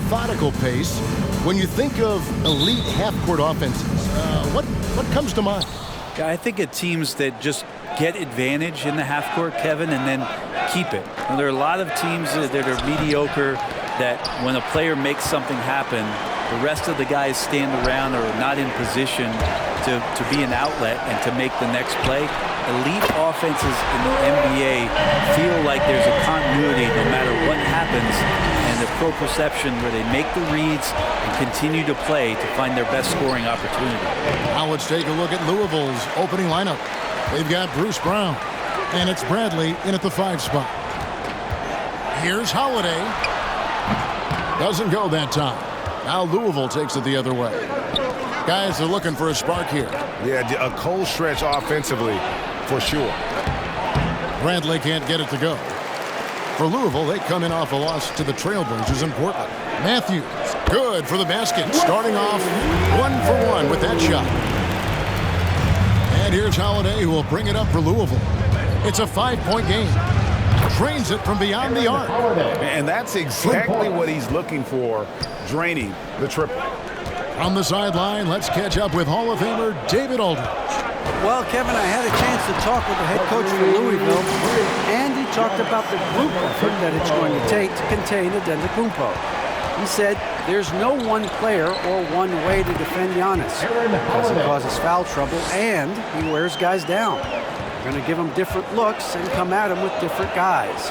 methodical pace. When you think of elite half-court offenses, what comes to mind? Yeah, I think of teams that just get advantage in the half court, Kevin, and then keep it. And there are a lot of teams that are mediocre, that when a player makes something happen, the rest of the guys stand around or are not in position to be an outlet and to make the next play. Elite offenses in the NBA feel like there's a continuity no matter what happens, and the proprioception where they make the reads and continue to play to find their best scoring opportunity. Now let's take a look at Louisville's opening lineup. They've got Bruce Brown, and it's Bradley in at the 5 spot. Here's Holiday. Doesn't go that time. Now Louisville takes it the other way. Guys are looking for a spark here. Yeah, a cold stretch offensively, for sure. Bradley can't get it to go. For Louisville, they come in off a loss to the Trailblazers in Portland. Matthews, good for the basket. Starting off 1 for 1 with that shot. And here's Holiday, who will bring it up for Louisville. It's a 5-point game. Drains it from beyond the arc. And that's exactly what he's looking for, draining the triple. From the sideline, let's catch up with Hall of Famer David Aldridge. Well, Kevin, I had a chance to talk with the head coach for Louisville, and he talked about the group effort that it's going to take to contain Antetokounmpo. He said there's no one player or one way to defend Giannis, because he causes foul trouble and he wears guys down. We're going to give him different looks and come at him with different guys.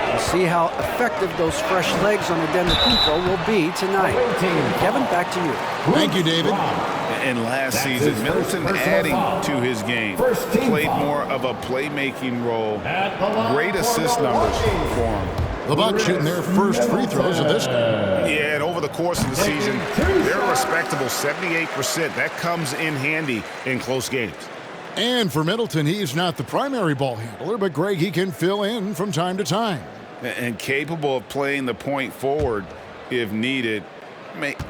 We'll see how effective those fresh legs on Antetokounmpo will be tonight. Kevin, back to you. Thank you, David. And last season, Middleton adding to his game. Played more of a playmaking role. Great assist numbers for him. The Bucks shooting their first free throws of this game. Yeah, and over the course of the season, they're a respectable 78%. That comes in handy in close games. And for Middleton, he's not the primary ball handler, but Greg, he can fill in from time to time. And capable of playing the point forward if needed.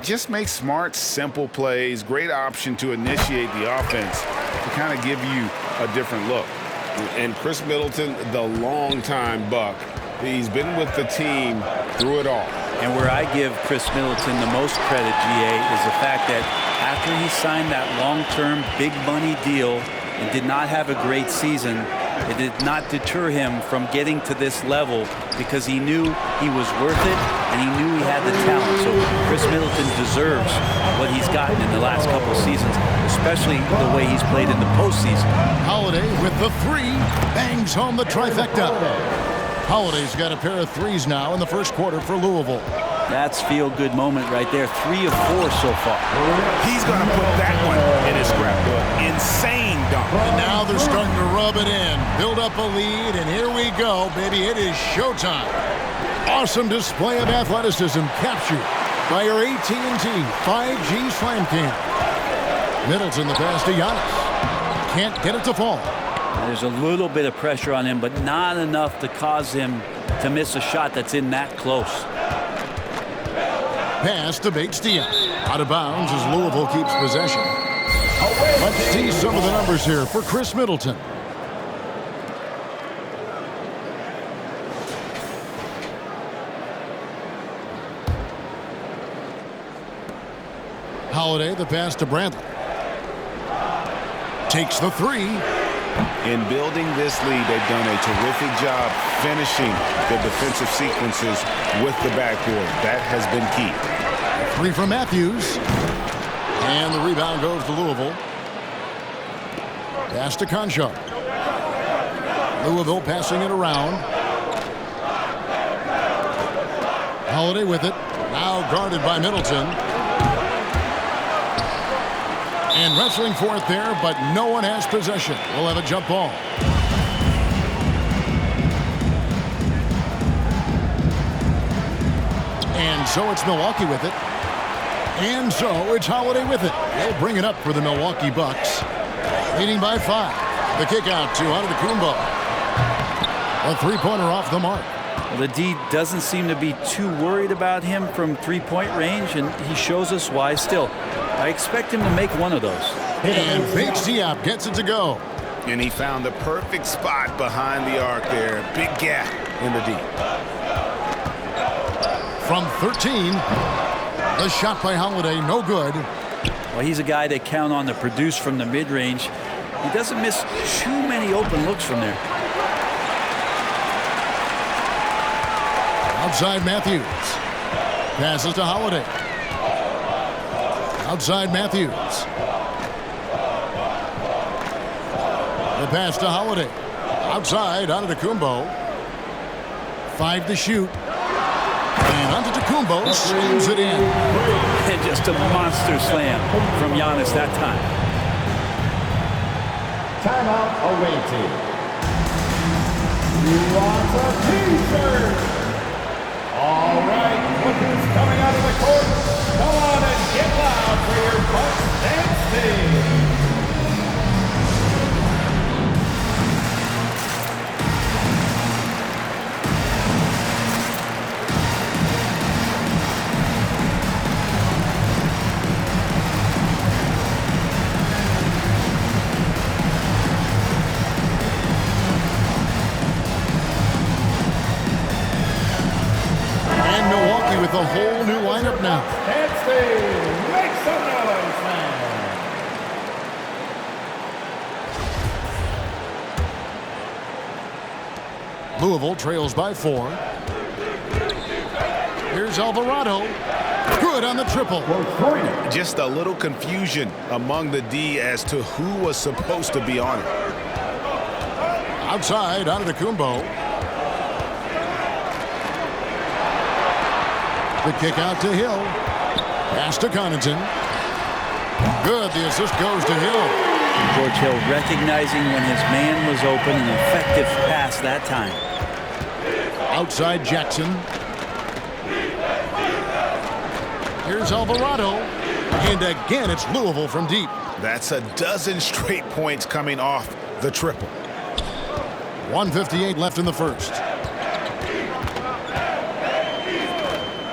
Just make smart, simple plays. Great option to initiate the offense to kind of give you a different look. And Chris Middleton, the longtime Buck, he's been with the team through it all. And where I give Chris Middleton the most credit, GA, is the fact that after he signed that long-term big money deal and did not have a great season, it did not deter him from getting to this level, because he knew he was worth it and he knew he had the talent. So Chris Middleton deserves what he's gotten in the last couple seasons, especially the way he's played in the postseason. Holiday with the 3, bangs home the trifecta. Holiday's got a pair of 3s now in the first quarter for Louisville. That's feel-good moment right there. 3 of 4 so far. He's going to put that one in his scrapbook. Insane dunk. And now they're starting to rub it in. Build up a lead, and here we go, baby. It is showtime. Awesome display of athleticism captured by your AT&T 5G Slam Cam. Middleton the pass to Giannis. Can't get it to fall. There's a little bit of pressure on him, but not enough to cause him to miss a shot that's in that close. Pass to Bates-Diop. Out of bounds as Louisville keeps possession. Let's see some of the numbers here for Chris Middleton. Holiday, the pass to Bradley. Takes the 3. In building this lead, they've done a terrific job finishing the defensive sequences with the backboard. That has been key. 3 from Matthews. And the rebound goes to Louisville. Pass to Conchar. Louisville passing it around. Holiday with it. Now guarded by Middleton. And wrestling for it there, but no one has possession. We'll have a jump ball. And so it's Milwaukee with it. And so it's Holiday with it. They'll bring it up for the Milwaukee Bucks. Leading by 5. The kick out to Antetokounmpo. A 3-pointer off the mark. The D doesn't seem to be too worried about him from 3-point range, and he shows us why still. I expect him to make one of those. And Bates-Diop gets it to go. And he found the perfect spot behind the arc there. Big gap in the D. From 13, The shot by Holiday, no good. Well, he's a guy they count on to produce from the mid-range. He doesn't miss too many open looks from there. Outside Matthews. Passes to Holiday. Outside Matthews. The pass to Holiday. Outside, Antetokounmpo. 5 to shoot. And Antetokounmpo slams it in. And just a monster slam from Giannis that time. Timeout awaited. You want a t-shirt? All right, look who's coming out of the court. Come on and get loud for your Bucks dance team. And Milwaukee with a whole new lineup now. Dance team, make some noise, man. Louisville trails by 4. Here's Alvarado. Good on the triple. Just a little confusion among the D as to who was supposed to be on it. Outside, Antetokounmpo. The kick out to Hill. Pass to Connaughton. Good. The assist goes to Hill. George Hill recognizing when his man was open, an effective pass that time. Outside Jackson. Here's Alvarado. And again, it's Louisville from deep. That's a dozen straight points coming off the triple. 1:58 left in the first.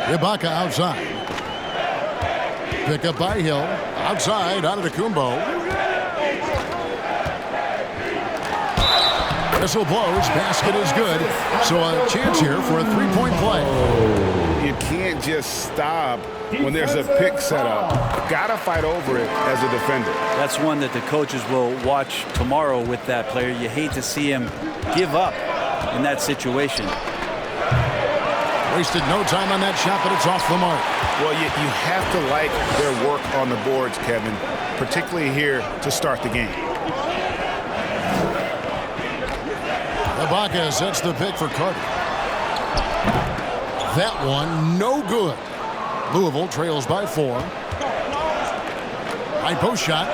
Ibaka outside. Pick up by Hill. Outside, Antetokounmpo. Whistle blows. Basket is good. So a chance here for a three-point play. You can't just stop when there's a pick set up. Gotta fight over it as a defender. That's one that the coaches will watch tomorrow with that player. You hate to see him give up in that situation. Wasted no time on that shot, but it's off the mark. Well, you have to like their work on the boards, Kevin, particularly here to start the game. Ibaka sets the pick for Carter. That one, no good. Louisville trails by 4. High post shot,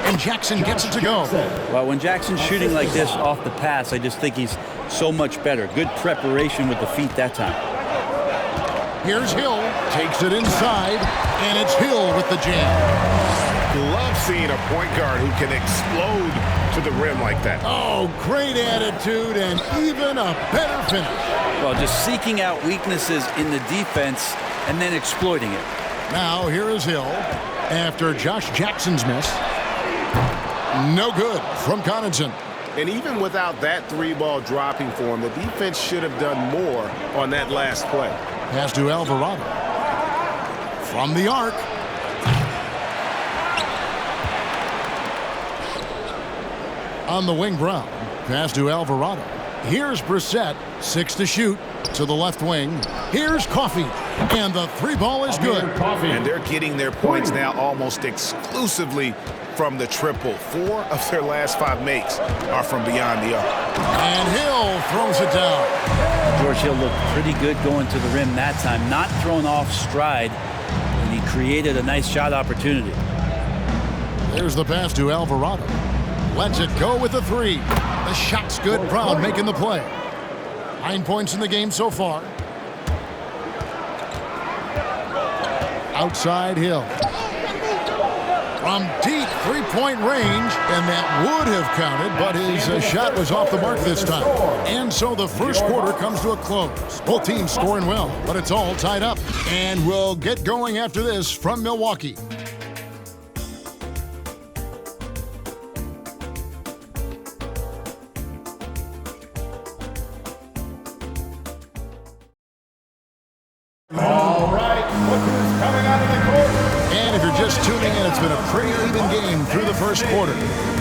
and Jackson gets it to go. Well, when Jackson's shooting like this off the pass, I just think he's so much better. Good preparation with the feet that time. Here's Hill, takes it inside, and it's Hill with the jam. Love seeing a point guard who can explode to the rim like that. Oh, great attitude and even a better finish. Well, just seeking out weaknesses in the defense and then exploiting it. Now here is Hill after Josh Jackson's miss. No good from Connaughton. And even without that three-ball dropping for him, the defense should have done more on that last play. Pass to Alvarado. From the arc. On the wing, Brown. Pass to Alvarado. Here's Brissett. 6 to shoot. To the left wing. Here's Coffey. And the three ball is good. And they're getting their points now almost exclusively from the triple. 4 of their last 5 makes are from beyond the arc. And Hill throws it down. George Hill looked pretty good going to the rim that time. Not thrown off stride. And he created a nice shot opportunity. There's the pass to Alvarado. Lets it go with the 3. The shot's good. Brown making the play. 9 points in the game so far. Outside Hill. From deep three-point range, and that would have counted, but his shot was off the mark this time. And so the first quarter comes to a close. Both teams scoring well, but it's all tied up. And we'll get going after this from Milwaukee. All right, look who's coming coming out of the court. And if you're just tuning in, it's been a pretty even game through the first quarter.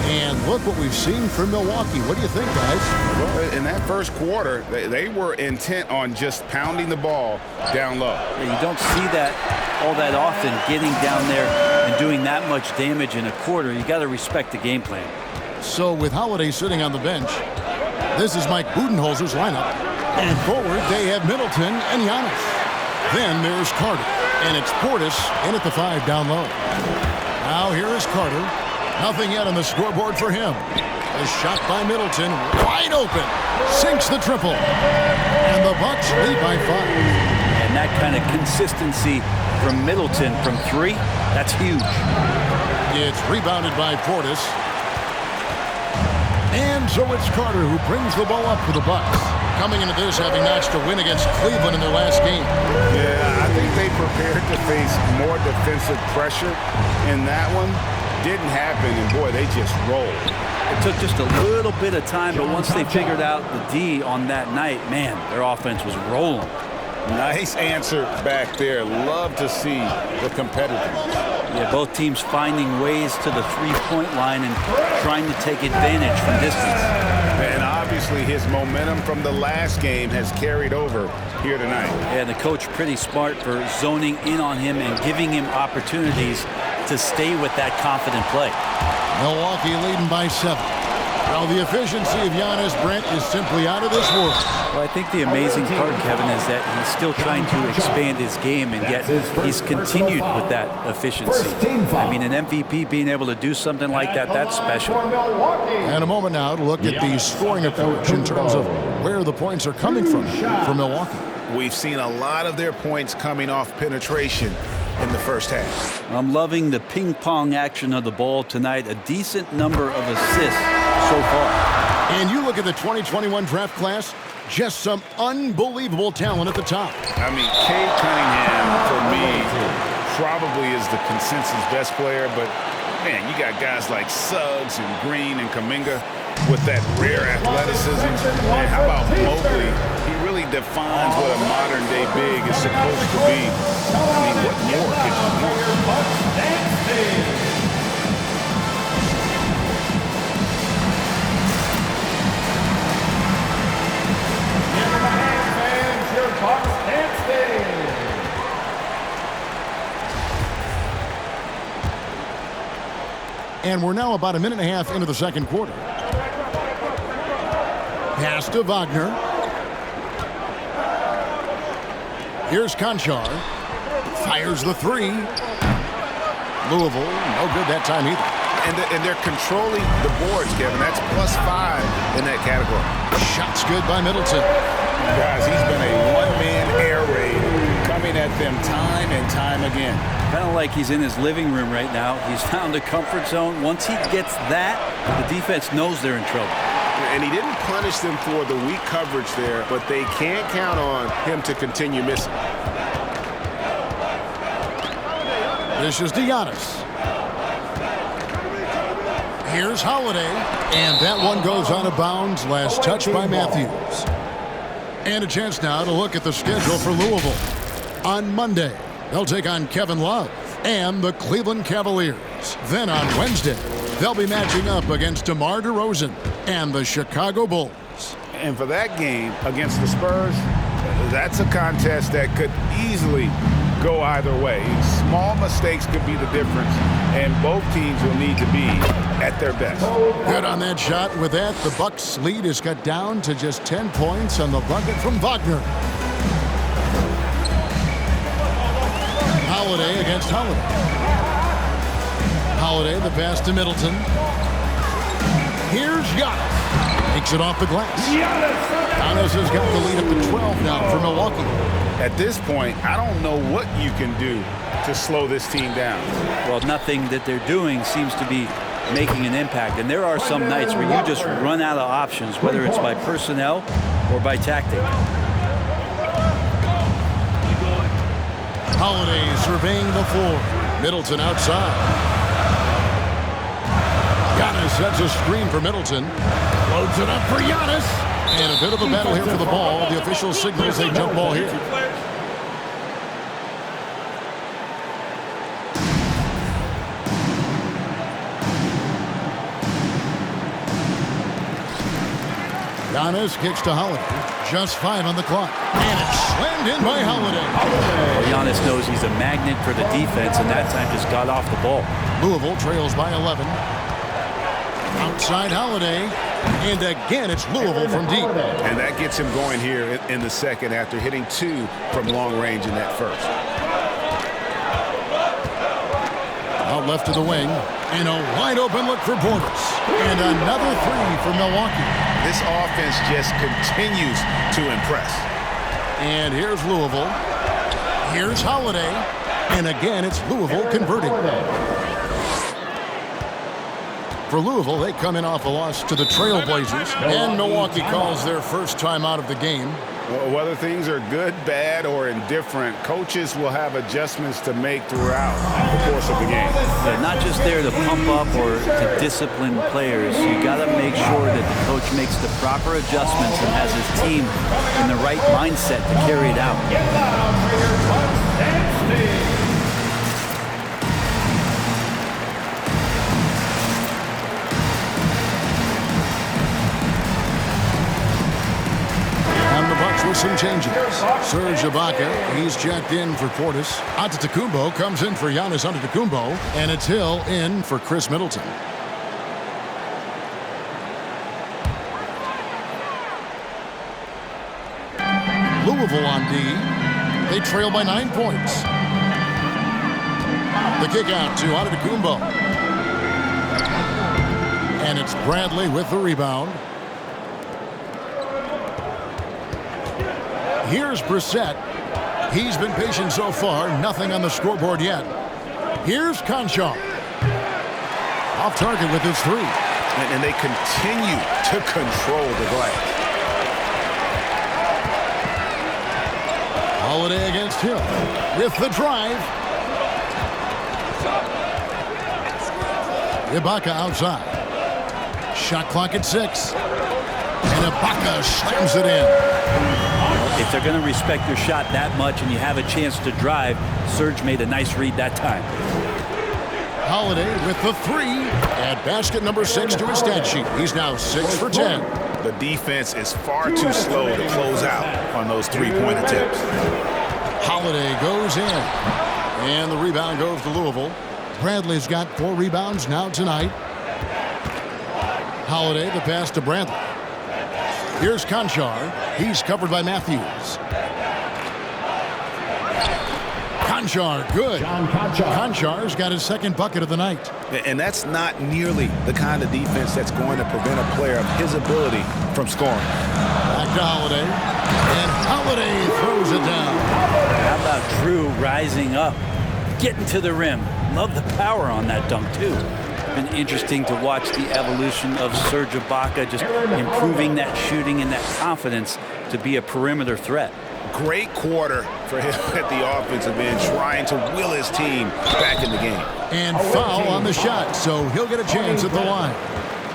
And look what we've seen from Milwaukee. What do you think, guys? Well, in that first quarter, they were intent on just pounding the ball down low. Yeah, you don't see that all that often, getting down there and doing that much damage in a quarter. You got to respect the game plan. So with Holiday sitting on the bench, this is Mike Budenholzer's lineup. And forward, they have Middleton and Giannis. Then there's Carter. And it's Portis in at the 5 down low. Now here is Carter. Nothing yet on the scoreboard for him. A shot by Middleton, wide open. Sinks the triple. And the Bucks lead by 5. And that kind of consistency from Middleton from 3, that's huge. It's rebounded by Portis. And so it's Carter who brings the ball up for the Bucks. Coming into this, having notched a win against Cleveland in their last game. Yeah, I think they prepared to face more defensive pressure in that one. Didn't happen, and boy, they just rolled. It took just a little bit of time, but once they figured out the D on that night, man, their offense was rolling. Nice answer back there. Love to see the competitiveness. Yeah, both teams finding ways to the three-point line and trying to take advantage from distance. And obviously his momentum from the last game has carried over here tonight. Yeah, the coach pretty smart for zoning in on him and giving him opportunities to stay with that confident play. Milwaukee leading by 7. Well, the efficiency of Giannis, Brent, is simply out of this world. Well, I think the amazing part, Kevin, is that he's still trying to expand his game, and yet he's continued with that efficiency. I mean, an MVP being able to do something like that, that's special. And a moment now to look at the scoring approach in terms of where the points are coming from for Milwaukee. We've seen a lot of their points coming off penetration in the first half. I'm loving the ping-pong action of the ball tonight. A decent number of assists so far. And you look at the 2021 draft class, just some unbelievable talent at the top. I mean, Cade Cunningham, for me, probably is the consensus best player, but man, you got guys like Suggs and Green and Kuminga with that rare athleticism. Man, how about Mobley? He really defines what a modern-day big is supposed to be. I mean, what more could you want? And we're now about a minute and a half into the second quarter. Pass to Wagner. Here's Conchar. Fires the 3. Louisville, no good that time either. And they're controlling the boards, Kevin. That's +5 in that category. Shot's good by Middleton. Guys, he's been a one-man air raid coming at them time and time again. Kind of like he's in his living room right now. He's found a comfort zone. Once he gets that, the defense knows they're in trouble. And he didn't punish them for the weak coverage there, but they can't count on him to continue missing. This is Giannis. Here's Holiday. And that one goes out of bounds. Last touch by Matthews. And a chance now to look at the schedule for Louisville. On Monday, they'll take on Kevin Love and the Cleveland Cavaliers. Then on Wednesday, they'll be matching up against DeMar DeRozan and the Chicago Bulls. And for that game against the Spurs, that's a contest that could easily go either way. Small mistakes could be the difference, and both teams will need to be at their best. Good on that shot. With that, the Bucks' lead is cut down to just 10 points on the bucket from Wagner. Holiday against Holiday. Holiday, the pass to Middleton. Here's Giannis. Takes it off the glass. Giannis has got the lead up to 12 now for Milwaukee. At this point, I don't know what you can do to slow this team down. Well, nothing that they're doing seems to be making an impact. And there are some nights where you just run out of options, whether it's by personnel or by tactic. Holiday surveying the floor. Middleton outside. Giannis sets a screen for Middleton. Loads it up for Giannis. And a bit of a battle here for the ball. The official signals a jump ball here. Giannis kicks to Holiday. Just 5 on the clock. And it's slammed in by Holiday. Well, Giannis knows he's a magnet for the defense, and that time just got off the ball. Louisville trails by 11. Outside Holiday. And again, it's Louisville from deep. And that gets him going here in the second after hitting 2 from long range in that first. Out left to the wing. And a wide open look for Portis. And another 3 for Milwaukee. This offense just continues to impress. And here's Louisville. Here's Holiday. And again, it's Louisville converting. For Louisville, they come in off a loss to the Trailblazers. And Milwaukee calls their first time out of the game. Well, whether things are good, bad, or indifferent, coaches will have adjustments to make throughout the course of the game. They're not just there to pump up or to discipline players. You got to make sure that the coach makes the proper adjustments and has his team in the right mindset to carry it out. With some changes. Serge Ibaka, he's checked in for Portis. Antetokounmpo comes in for Giannis Antetokounmpo, and it's Hill in for Chris Middleton. Louisville on D. They trail by 9 points. The kick out to Antetokounmpo. And it's Bradley with the rebound. Here's Brissett. He's been patient so far. Nothing on the scoreboard yet. Here's Conchar. Off target with his 3. And they continue to control the glass. Holiday against Hill with the drive. Ibaka outside. Shot clock at 6. And Ibaka slams it in. If they're going to respect your shot that much and you have a chance to drive, Serge made a nice read that time. Holiday with the 3. Add basket number 6 to his stat sheet. He's now 6 for 10. The defense is far too slow to close out on those 3-point attempts. Holiday goes in. And the rebound goes to Louisville. Bradley's got 4 rebounds now tonight. Holiday, the pass to Bradley. Here's Conchar. He's covered by Matthews. Conchar, good. Conchar's got his second bucket of the night. And that's not nearly the kind of defense that's going to prevent a player of his ability from scoring. Back to Holiday. And Holiday throws it down. How about Drew rising up, getting to the rim? Love the power on that dunk, too. Been interesting to watch the evolution of Serge Ibaka, just improving that shooting and that confidence to be a perimeter threat. Great quarter for him at the offensive end, trying to will his team back in the game. And foul on the shot, so he'll get a chance at the line.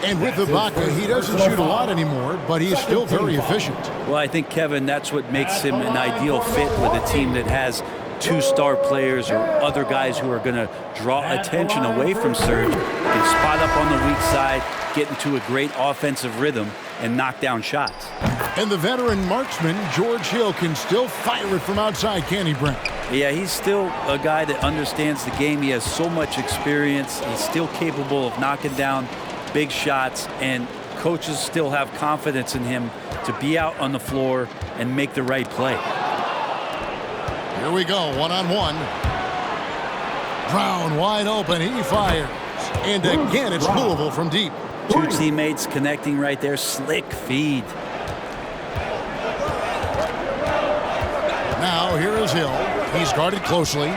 And with Ibaka, he doesn't shoot a lot anymore, but he's still very efficient. Well, I think, Kevin, that's what makes him an ideal fit with a team that has 2 star players or other guys who are going to draw attention away from Serge. Can spot up on the weak side, get into a great offensive rhythm, and knock down shots. And the veteran marksman, George Hill, can still fire it from outside, can he, Brent? Yeah, he's still a guy that understands the game. He has so much experience. He's still capable of knocking down big shots, and coaches still have confidence in him to be out on the floor and make the right play. Here we go, one-on-one. Brown wide open, he fires. And again, it's Louisville from deep. 2 teammates connecting right there, slick feed. Now here is Hill. He's guarded closely.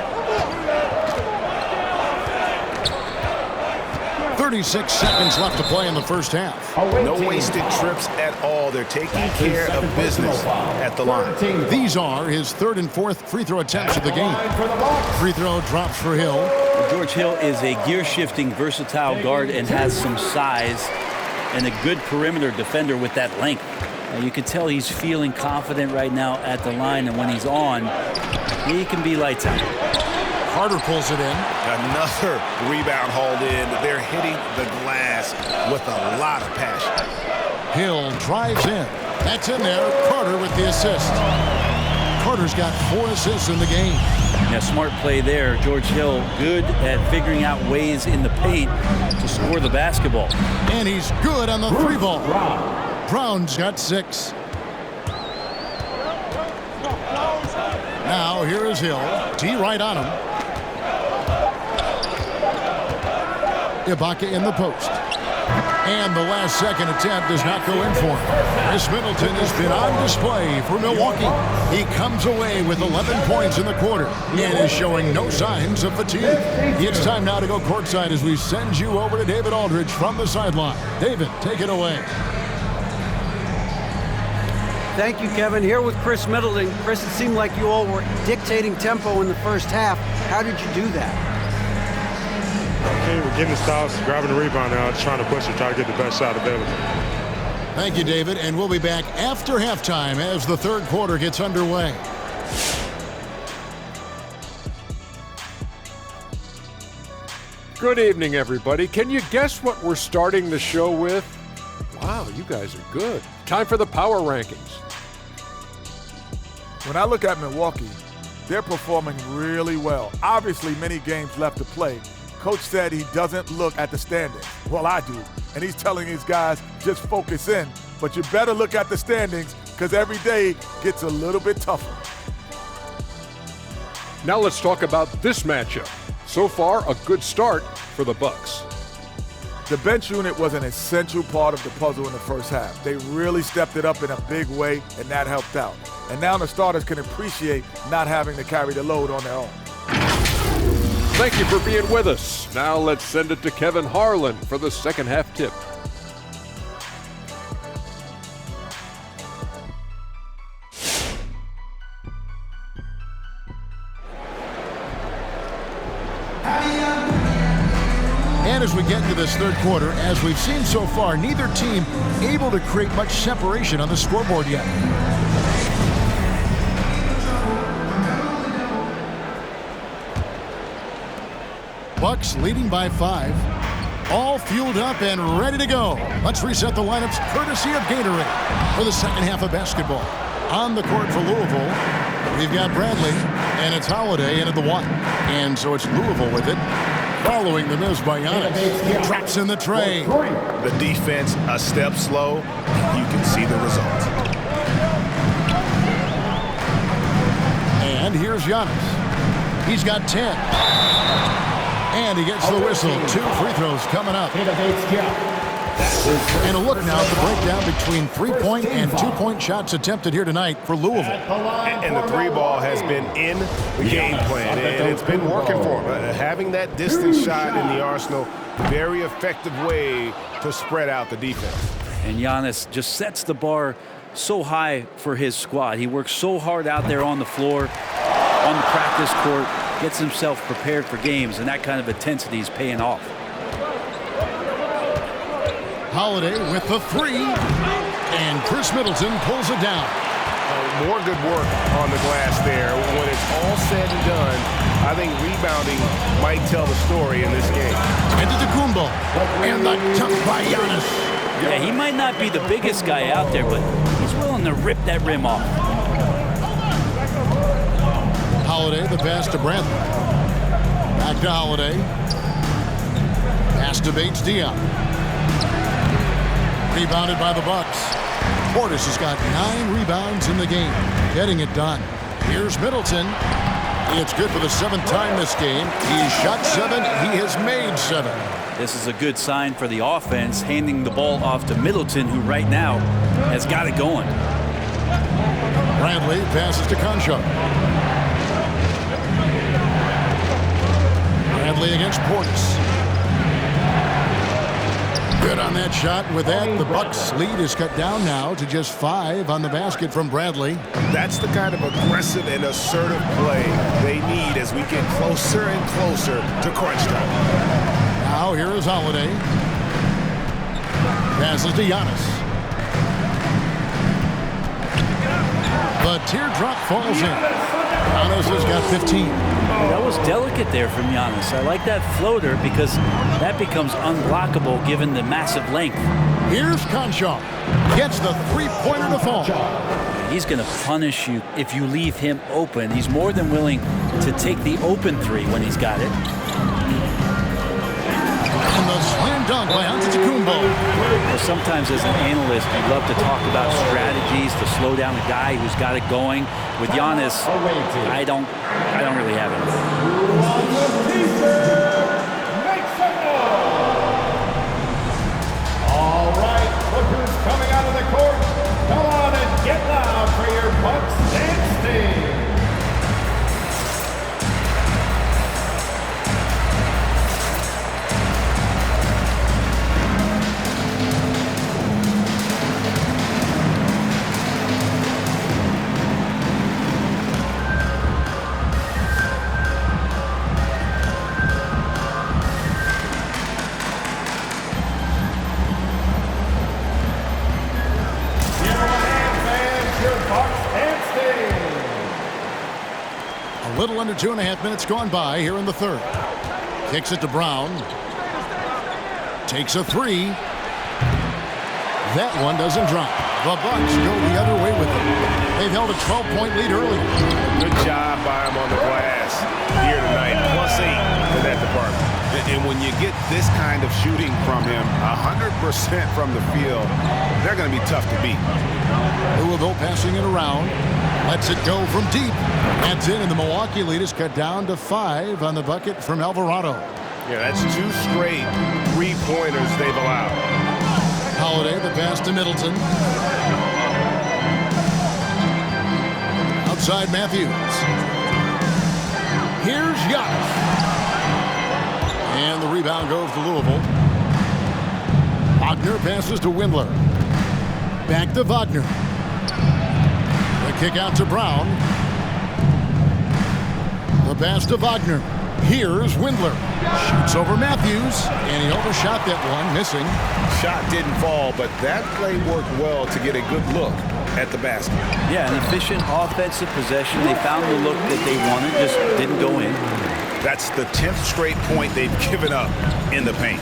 36 seconds left to play in the first half. No wasted trips at all. They're taking care of business at the line. These are his 3rd and 4th free throw attempts of the game. Free throw drops for Hill. George Hill is a gear-shifting, versatile guard and has some size and a good perimeter defender with that length. You can tell he's feeling confident right now at the line, and when he's on, he can be lights out. Carter pulls it in. Another rebound hauled in. They're hitting the glass with a lot of passion. Hill drives in. That's in there. Carter with the assist. Carter's got 4 assists in the game. Yeah, smart play there. George Hill good at figuring out ways in the paint to score the basketball. And he's good on the 3-ball. Brown's got 6. Now here is Hill. T right on him. Ibaka in the post. And the last second attempt does not go in for him. Chris Middleton has been on display for Milwaukee. He comes away with 11 points in the quarter and is showing no signs of fatigue. It's time now to go courtside as we send you over to David Aldridge from the sideline. David, take it away. Thank you, Kevin. Here with Chris Middleton. Chris, it seemed like you all were dictating tempo in the first half. How did you do that? Okay, we're getting the stops, grabbing the rebound now, just trying to push it, try to get the best shot available. Thank you, David, and we'll be back after halftime as the third quarter gets underway. Good evening, everybody. Can you guess what we're starting the show with? Wow, you guys are good. Time for the power rankings. When I look at Milwaukee, they're performing really well. Obviously, many games left to play. Coach said he doesn't look at the standings. Well, I do. And he's telling these guys, just focus in. But you better look at the standings because every day gets a little bit tougher. Now let's talk about this matchup. So far, a good start for the Bucks. The bench unit was an essential part of the puzzle in the first half. They really stepped it up in a big way, and that helped out. And now the starters can appreciate not having to carry the load on their own. Thank you for being with us. Now let's send it to Kevin Harlan for the second half tip. And as we get into this third quarter, as we've seen so far, neither team able to create much separation on the scoreboard yet. Bucks leading by 5. All fueled up and ready to go. Let's reset the lineups courtesy of Gatorade for the second half of basketball. On the court for Louisville, we've got Bradley, and it's Holiday in at the 1. And so it's Louisville with it. Following the miss by Giannis. Drops in the tray. The defense a step slow. You can see the result. And here's Giannis. He's got 10. And he gets the whistle. 2 free throws coming up. And a look now at the breakdown between 3-point and 2-point shots attempted here tonight for Louisville. And the 3-ball has been in the game plan, and it's been working for him. Having that distance shot in the arsenal, very effective way to spread out the defense. And Giannis just sets the bar so high for his squad. He works so hard out there on the floor, on the practice court, gets himself prepared for games, and that kind of intensity is paying off. Holiday with the 3, and Chris Middleton pulls it down. More good work on the glass there. When it's all said and done, I think rebounding might tell the story in this game. Antetokounmpo, and the jump by Giannis. Yeah, he might not be the biggest guy out there, but he's willing to rip that rim off. Holiday, the pass to Bradley. Back to Holiday. Pass to Bates Diop. Rebounded by the Bucks. Portis has got 9 rebounds in the game, getting it done. Here's Middleton. It's good for the 7th time this game. He's shot 7. He has made 7. This is a good sign for the offense, handing the ball off to Middleton, who right now has got it going. Bradley passes to Concho. Bradley against Portis. Good on that shot. With that, the Bucks lead is cut down now to just 5 on the basket from Bradley. That's the kind of aggressive and assertive play they need as we get closer and closer to crunch time. Now here is Holiday. Passes to Giannis. The teardrop falls in. Giannis has got 15. That was delicate there from Giannis. I like that floater because that becomes unblockable given the massive length. Here's Conchar. Gets the three-pointer to fall. He's going to punish you if you leave him open. He's more than willing to take the open three when he's got it. And the slam dunk by Antetokounmpo. Well, sometimes as an analyst, you love to talk about strategies to slow down a guy who's got it going. With Giannis, I don't really have it. All right, look who's coming out of the court. Come on and get loud for your Bucks and Sting. A little under 2.5 minutes gone by here in the third. Kicks it to Brown. Takes a three. That one doesn't drop. The Bucks go the other way with it. They've held a 12-point lead earlier. Good job by him on the glass here tonight. +8 for that department. And when you get this kind of shooting from him, 100% from the field, they're going to be tough to beat. Louisville passing it around. Lets it go from deep. That's in, and the Milwaukee lead is cut down to 5 on the bucket from Alvarado. Yeah, that's 2 straight three-pointers they've allowed. Holiday, the pass to Middleton. Outside Matthews. Here's Giannis. And the rebound goes to Louisville. Wagner passes to Windler. Back to Wagner. The kick out to Brown. The pass to Wagner. Here's Windler. Shoots over Matthews, and he overshot that one, missing. Shot didn't fall, but that play worked well to get a good look at the basket. Yeah, an efficient offensive possession. They found the look that they wanted, just didn't go in. That's the 10th straight point they've given up in the paint.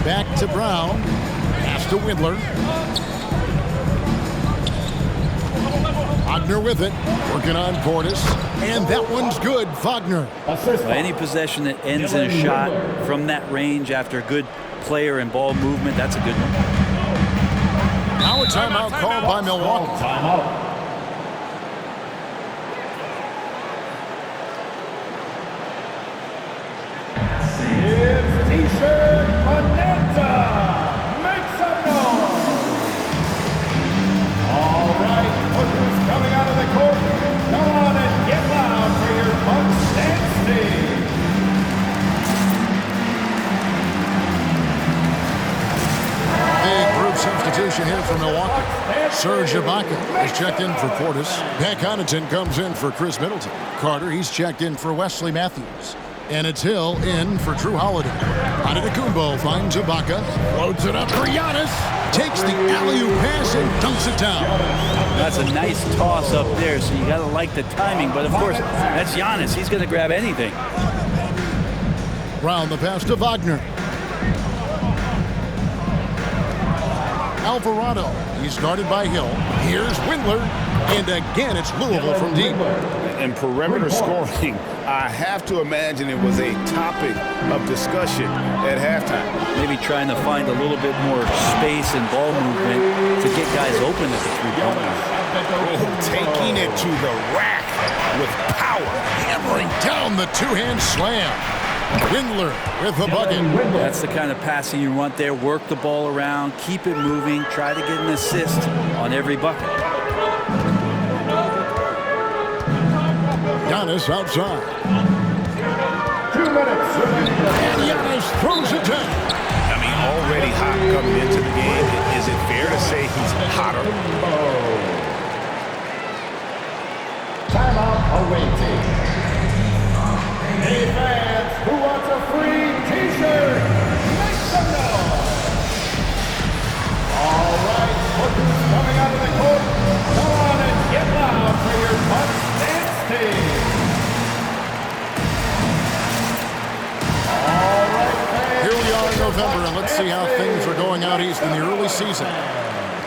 Back to Brown. Pass to Windler. Wagner with it. Working on Portis. And that one's good. Wagner. Well, any possession that ends in a shot from that range after a good player and ball movement, that's a good one. Now a timeout called by Milwaukee. Timeout. It's T-shirt Bonanza. Make some noise. All right, look who's coming out of the court. Come on and get loud for your Bucks and Sting. Big group substitution here for Milwaukee. Serge Ibaka has checked in for Portis. Pat Connaughton comes in for Chris Middleton. Carter, he's checked in for Wesley Matthews. And it's Hill in for Drew Holiday. Antetokounmpo finds Ibaka. Loads it up for Giannis. Takes the alley-oop pass and dunks it down. That's a nice toss up there, so you got to like the timing. But, of course, that's Giannis. He's going to grab anything. Brown the pass to Wagner. Alvarado. He's guarded by Hill. Here's Windler. And again, it's Louisville from deep. And perimeter scoring, I have to imagine it was a topic of discussion at halftime. Maybe trying to find a little bit more space and ball movement to get guys open at the three-point line. Taking it to the rack with power. Hammering down the two-hand slam. Windler with the bucket. That's the kind of passing you want there. Work the ball around, keep it moving, try to get an assist on every bucket. Giannis outside. 2 minutes. And Giannis throws it down. I mean, already hot coming into the game. Is it fair to say he's hotter? Timeout awaiting. Hey fans, who wants a free T-shirt? Make some noise. All right, look who's coming out of the court. Come on and get loud November, and let's see how things are going out east in the early season.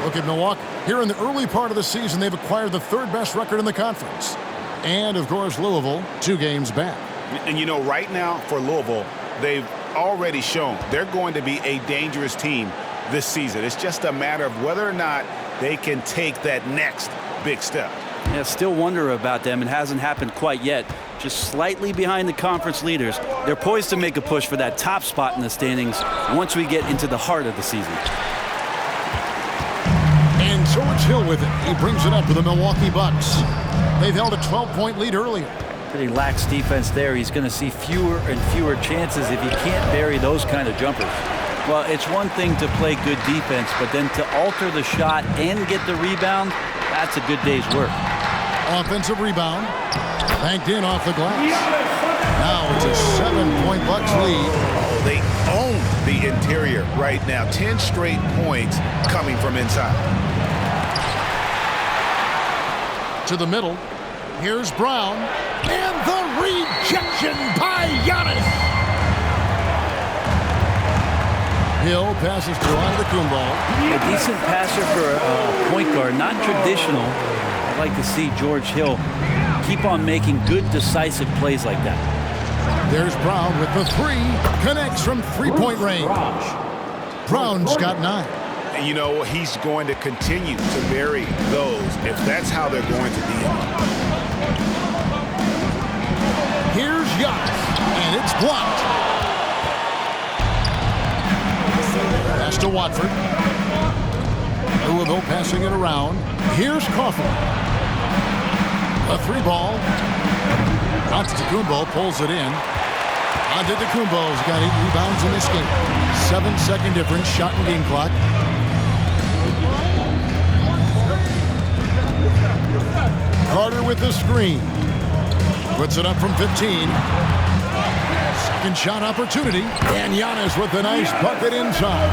Look at Milwaukee. Here in the early part of the season, they've acquired the third best record in the conference. And, of course, Louisville, 2 games back. And, you know, right now for Louisville, they've already shown they're going to be a dangerous team this season. It's just a matter of whether or not they can take that next big step. Yeah, still wonder about them. It hasn't happened quite yet. Just slightly behind the conference leaders. They're poised to make a push for that top spot in the standings once we get into the heart of the season. And so it's Hill with it. He brings it up to the Milwaukee Bucks. They've held a 12-point lead earlier. Pretty lax defense there. He's going to see fewer and fewer chances if he can't bury those kind of jumpers. Well, it's one thing to play good defense, but then to alter the shot and get the rebound, that's a good day's work. Offensive rebound. Banked in off the glass. Now it's a 7-point Bucks lead. Oh, they own the interior right now. 10 straight points coming from inside. To the middle. Here's Brown. And the rejection by Giannis. Hill passes to Antetokounmpo. A decent passer for a point guard. Not traditional. I'd like to see George Hill keep on making good, decisive plays like that. There's Brown with the 3. Connects from 3-point range. Brown's got 9. And you know, he's going to continue to vary those if that's how they're going to deal. Here's Giannis, and it's blocked. Pass to Watford. Louisville passing it around. Here's Coughlin. A 3-ball. Antetokounmpo pulls it in. Antetokounmpo's got 8 rebounds in this game. 7-second difference, shot and game clock. Carter with the screen. Puts it up from 15. Second shot opportunity. And Giannis with a nice bucket inside.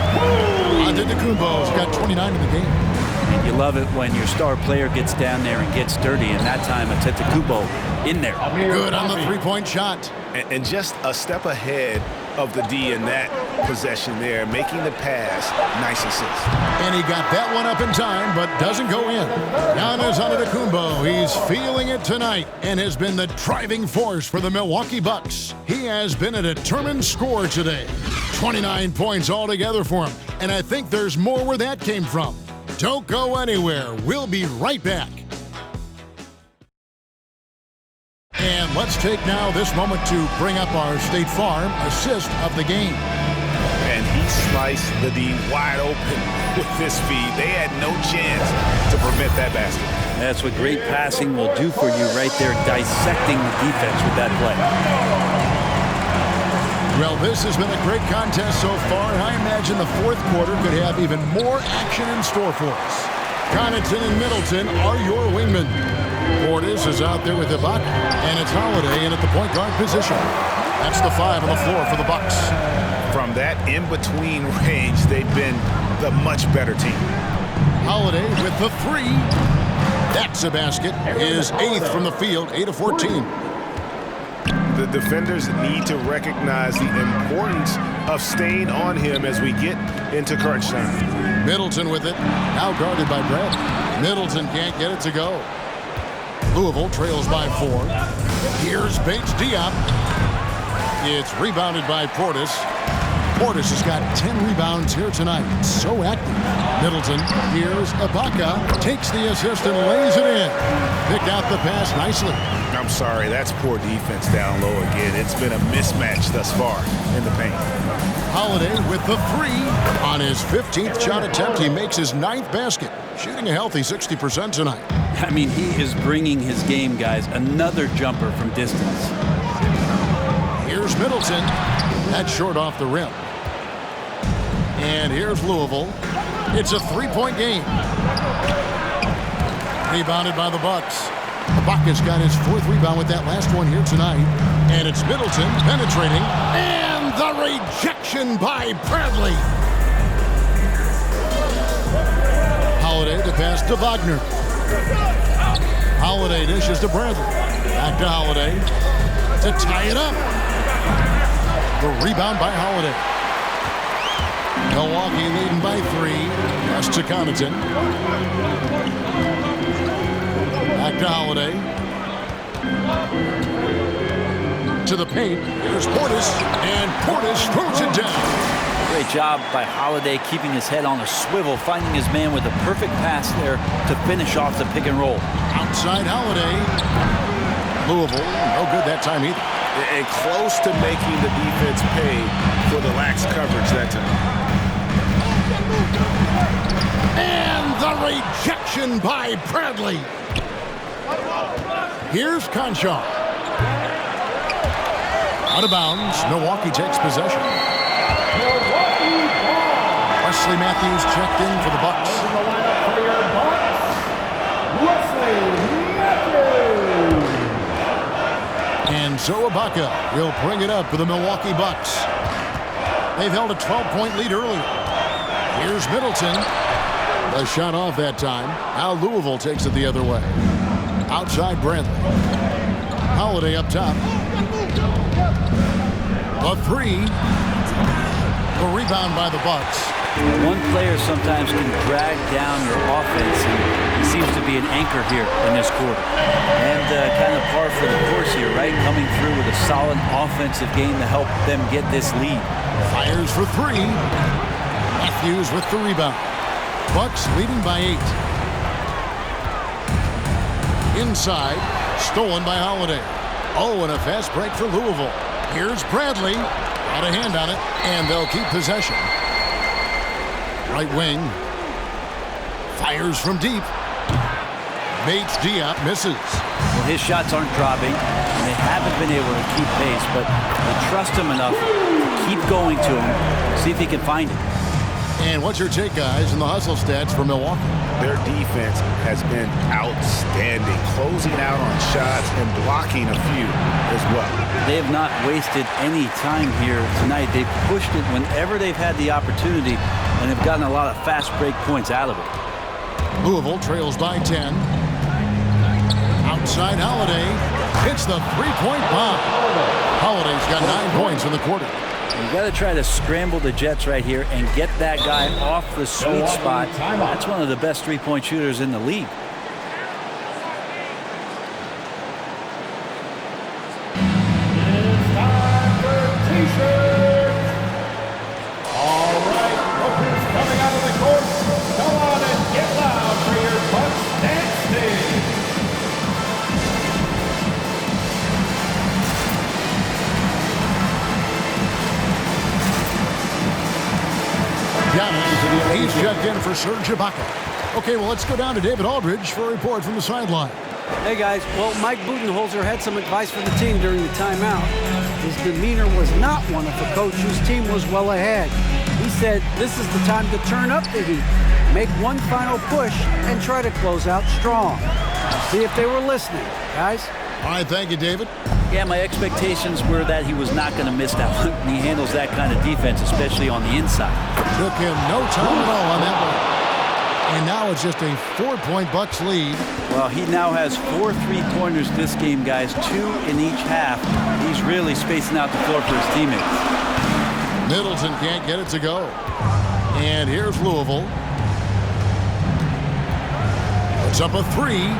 Antetokounmpo's got 29 in the game. And you love it when your star player gets down there and gets dirty, and that time Antetokounmpo in there. Good on the 3-point shot. And just a step ahead of the D in that possession there, making the pass. Nice assist. And he got that one up in time, but doesn't go in. Giannis Antetokounmpo, he's feeling it tonight and has been the driving force for the Milwaukee Bucks. He has been a determined scorer today. 29 points altogether for him, and I think there's more where that came from. Don't go anywhere. We'll be right back. And let's take now this moment to bring up our State Farm assist of the game. And he sliced the D wide open with this feed. They had no chance to prevent that basket. That's what great passing will do for you right there, dissecting the defense with that play. Well, this has been a great contest so far, and I imagine the fourth quarter could have even more action in store for us. Connaughton and Middleton are your wingmen. Portis is out there with Ibaka, and it's Holiday in at the point guard position. That's the 5 on the floor for the Bucks. From that in-between range, they've been the much better team. Holiday with the 3. That's a basket. His 8th from the field, 8 of 14. The defenders need to recognize the importance of staying on him as we get into crunch time. Middleton with it, now guarded by Brad. Middleton can't get it to go. Louisville trails by 4. Here's Bates Diop. It's rebounded by Portis. Portis has got 10 rebounds here tonight. So active. Middleton, here's Ibaka. Takes the assist and lays it in. Picked out the pass nicely. I'm sorry, that's poor defense down low again. It's been a mismatch thus far in the paint. Holiday with the 3. On his 15th shot attempt, he makes his 9th basket. Shooting a healthy 60% tonight. I mean, he is bringing his game, guys. Another jumper from distance. Here's Middleton. That's short off the rim. And here's Louisville. It's a 3-point game. Rebounded by the Bucks. Ibaka's got his 4th rebound with that last one here tonight. And it's Middleton penetrating. And the rejection by Bradley. Holiday to pass to Wagner. Holiday dishes to Bradley. Back to Holiday to tie it up. The rebound by Holiday. Milwaukee leading by 3. Pass to Connaughton. Back to Holiday. To the paint. Here's Portis. And Portis throws it down. Great job by Holiday keeping his head on a swivel, finding his man with a perfect pass there to finish off the pick and roll. Outside Holiday. Louisville, no good that time either. And close to making the defense pay for the lax coverage that time. And the rejection by Bradley. Here's Conchar. Out of bounds. Milwaukee takes possession. Wesley Matthews checked in for the Bucks. And so Ibaka will bring it up for the Milwaukee Bucks. They've held a 12-point lead earlier. Here's Middleton. The shot off that time. Now Louisville takes it the other way. Outside Bradley. Holiday up top. A 3. The rebound by the Bucks. One player sometimes can drag down your offense, and he seems to be an anchor here in this quarter. And kind of par for the course here, right? Coming through with a solid offensive game to help them get this lead. Fires for 3. Matthews with the rebound. Bucks leading by 8. Inside, stolen by Holiday. Oh, and a fast break for Louisville. Here's Bradley. Got a hand on it, and they'll keep possession. Right wing. Fires from deep. Bates Diop misses. Well, his shots aren't dropping, and they haven't been able to keep pace, but they trust him enough to keep going to him, see if he can find it. And what's your take, guys, in the hustle stats for Milwaukee? Their defense has been outstanding, closing out on shots and blocking a few as well. They have not wasted any time here tonight. They've pushed it whenever they've had the opportunity, and have gotten a lot of fast break points out of it. Louisville trails by 10. Outside Holiday hits the three-point bomb. Holiday's got 9 points in the quarter. You got to try to scramble the Jets right here and get that guy off the sweet spot. That's one of the best three-point shooters in the league. It's time for T-shirts. All right, look who's coming out of the court. Come on and get loud for your Bucks dance team. He's checked in for Serge Ibaka. Okay, well, let's go down to David Aldridge for a report from the sideline. Hey, guys. Well, Mike Budenholzer had some advice for the team during the timeout. His demeanor was not one of a coach whose team was well ahead. He said this is the time to turn up the heat, make one final push, and try to close out strong. See if they were listening, guys. All right, thank you, David. Yeah, my expectations were that he was not going to miss that one. He handles that kind of defense, especially on the inside. Took him no time at all on that one. And now it's just a 4-point Bucks lead. Well, he now has 4 3-pointers this game, guys, 2 in each half. He's really spacing out the floor for his teammates. Middleton can't get it to go. And here's Louisville. It's up a 3.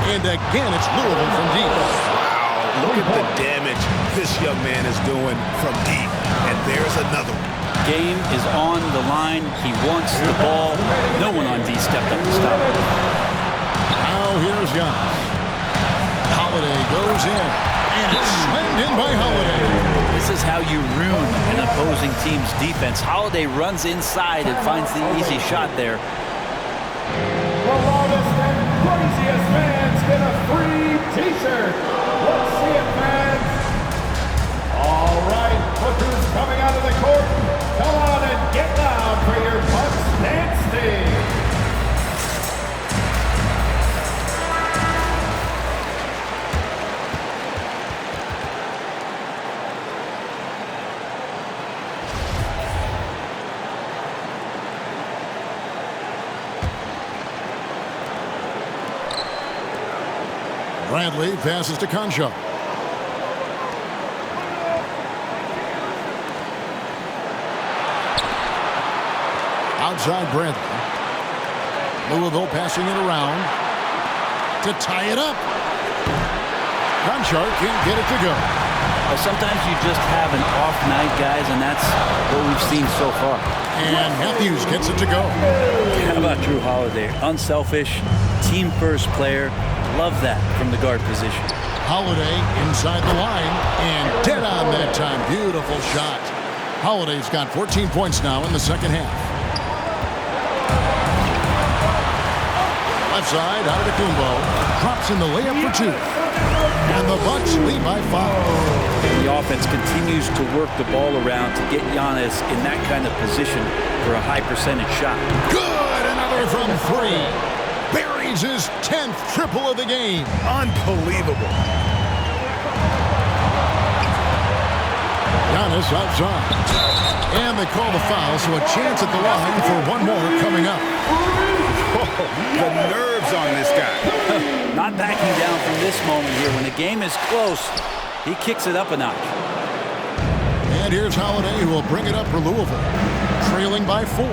And again, it's Louisville from deep. Wow, look at the damage this young man is doing from deep. And there's another one. Game is on the line. He wants the ball. No one on D stepped up to stop it. Now here's Giannis. Holiday goes in. And it's slammed in by Holiday. This is how you ruin an opposing team's defense. Holiday runs inside and finds the easy shot there. The loudest and craziest fans get a free T-shirt. Let's see it, fans. All right, look who's coming out of the court. Come on and get loud for your Bucks dance team. Bradley passes to Conchar. Outside Bradley. Louisville passing it around to tie it up. Conchar can't get it to go. Sometimes you just have an off night, guys, and that's what we've seen so far. And Matthews gets it to go. How about Drew Holiday? Unselfish, team-first player. Love that from the guard position. Holiday inside the line and dead on that time. Beautiful shot. Holiday's got 14 points now in the second half. Left side, out of the Kumbo. Drops in the layup for two. And the Bucks lead by 5. The offense continues to work the ball around to get Giannis in that kind of position for a high percentage shot. Good, another from 3. Buries his 10th triple of the game. Unbelievable. Giannis outside. And they call the foul, so a chance at the line for one more coming up. Oh, the nerves on this guy. Not backing down from this moment here. When the game is close, he kicks it up a notch. And here's Holiday, who will bring it up for Louisville. Trailing by 4.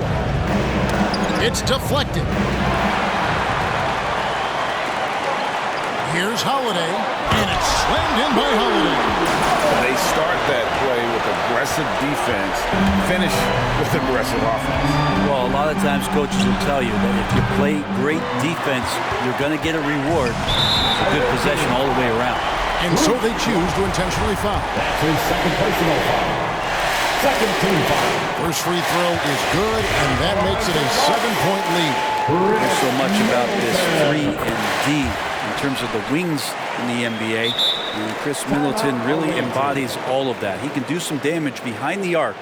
It's deflected. Here's Holiday, and it's slammed in by Holiday. They start that play with aggressive defense, finish with aggressive offense. Well, a lot of times coaches will tell you that if you play great defense, you're going to get a reward. It's a good possession all the way around. And so they choose to intentionally foul. That's his second personal foul. Second team foul. First free throw is good, and that makes it a 7-point lead. There's so much about this 3 and D in terms of the wings in the NBA. And Chris Middleton really embodies all of that. He can do some damage behind the arc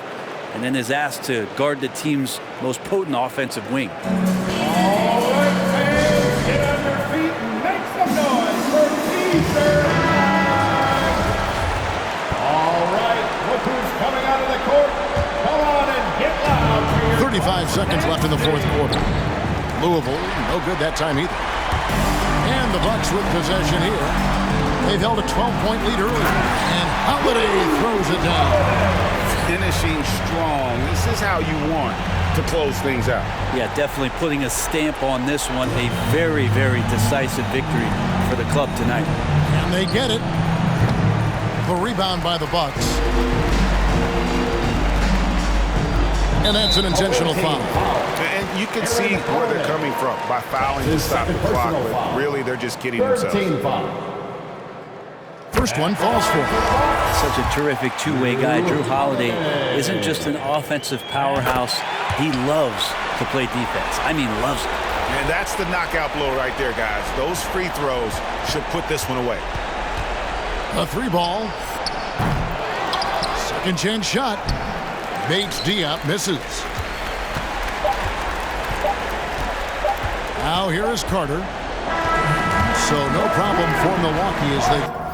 and then is asked to guard the team's most potent offensive wing. All right, fans, get on your feet and make some noise for T-shirt. All right, look who's coming out of the court. Come on and get loud for your 35 seconds left in the fourth quarter. Louisville, no good that time either. And the Bucks with possession here. They've held a 12-point lead earlier. And Holiday throws it down. Finishing strong. This is how you want to close things out. Yeah, definitely putting a stamp on this one. A very, very decisive victory for the club tonight. And they get it. The rebound by the Bucks. And that's an intentional foul. And you can see where they're coming from by fouling to stop the clock, but really they're just kidding themselves. First one falls for him. Such a terrific two-way guy. Drew Holiday isn't just an offensive powerhouse. He loves to play defense. I mean, loves it. And that's the knockout blow right there, guys. Those free throws should put this one away. A 3-ball. Second chance shot. Bates Diop misses. Now here is Carter. So no problem for Milwaukee as they